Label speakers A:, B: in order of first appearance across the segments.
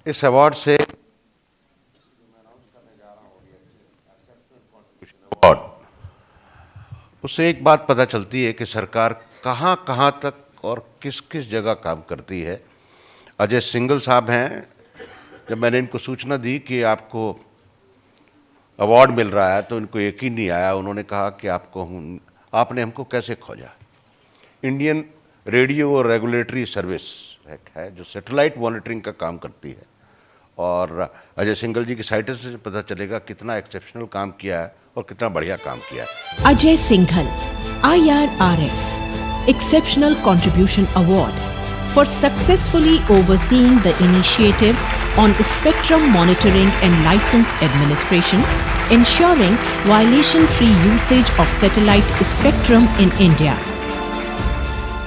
A: इस अवार्ड से अवार्ड उससे एक बात पता चलती है कि सरकार कहाँ कहाँ तक और किस किस जगह काम करती है। अजय सिंघल साहब हैं, जब मैंने इनको सूचना दी कि आपको अवार्ड मिल रहा है तो इनको यकीन नहीं आया। उन्होंने कहा कि आपने हमको कैसे खोजा। इंडियन रेडियो और रेगुलेटरी सर्विस है जो सैटेलाइट मॉनिटरिंग का काम करती है, और अजय सिंघल जी की साइट से पता चलेगा कितना एक्सेप्शनल काम किया है और कितना बढ़िया काम किया है।
B: Ajay Singhal, IRRS, Exceptional Contribution Award for successfully overseeing the initiative on spectrum monitoring and license administration, ensuring violation-free usage of satellite spectrum in India.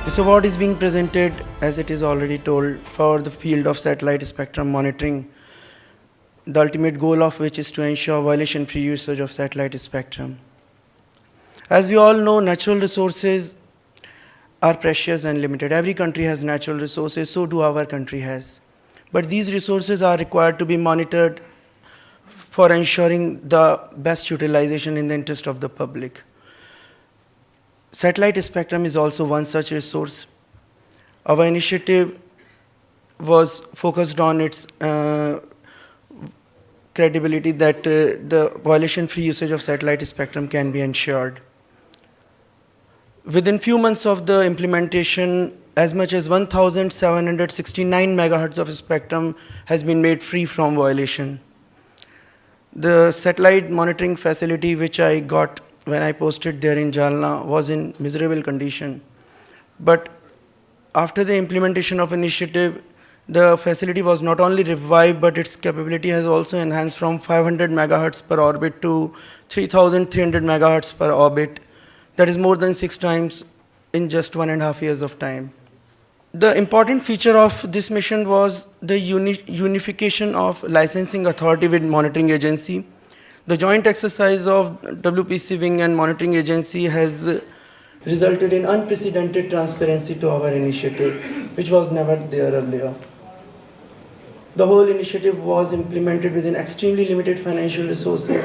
C: This award is being presented, as it is already told, for the field of satellite spectrum monitoring, the ultimate goal of which is to ensure violation-free usage of satellite spectrum. As we all know, natural resources are precious and limited. Every country has natural resources, so do our country has. But these resources are required to be monitored for ensuring the best utilization in the interest of the public. Satellite spectrum is also one such resource. Our initiative was focused on its credibility that the violation-free usage of satellite spectrum can be ensured. Within few months of the implementation, as much as 1,769 megahertz of spectrum has been made free from violation. The satellite monitoring facility which I got when I posted there in Jalna was in miserable condition. But after the implementation of initiative, the facility was not only revived, but its capability has also enhanced from 500 megahertz per orbit to 3,300 megahertz per orbit. That is more than 6 times in just 1.5 years of time. The important feature of this mission was the unification of licensing authority with monitoring agency. The joint exercise of WPC wing and monitoring agency has resulted in unprecedented transparency to our initiative, which was never there earlier. The whole initiative was implemented within extremely limited financial resources,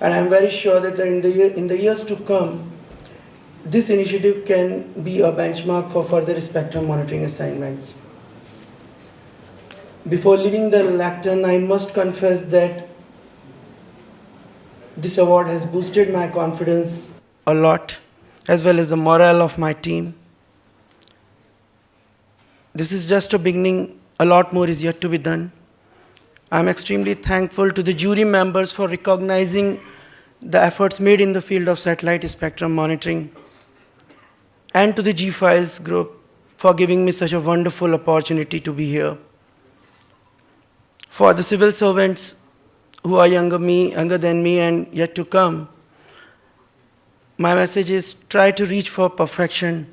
C: and I am very sure that in the years to come, this initiative can be a benchmark for further spectrum monitoring assignments. Before leaving the lectern, I must confess that this award has boosted my confidence a lot, as well as the morale of my team. This is just a beginning. A lot more is yet to be done. I am extremely thankful to the jury members for recognizing the efforts made in the field of satellite spectrum monitoring, and to the G-Files group for giving me such a wonderful opportunity to be here. For the civil servants who are younger than me and yet to come, my message is try to reach for perfection.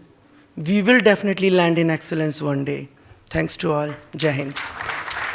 C: We will definitely land in excellence one day. Thanks to all. Jai Hind.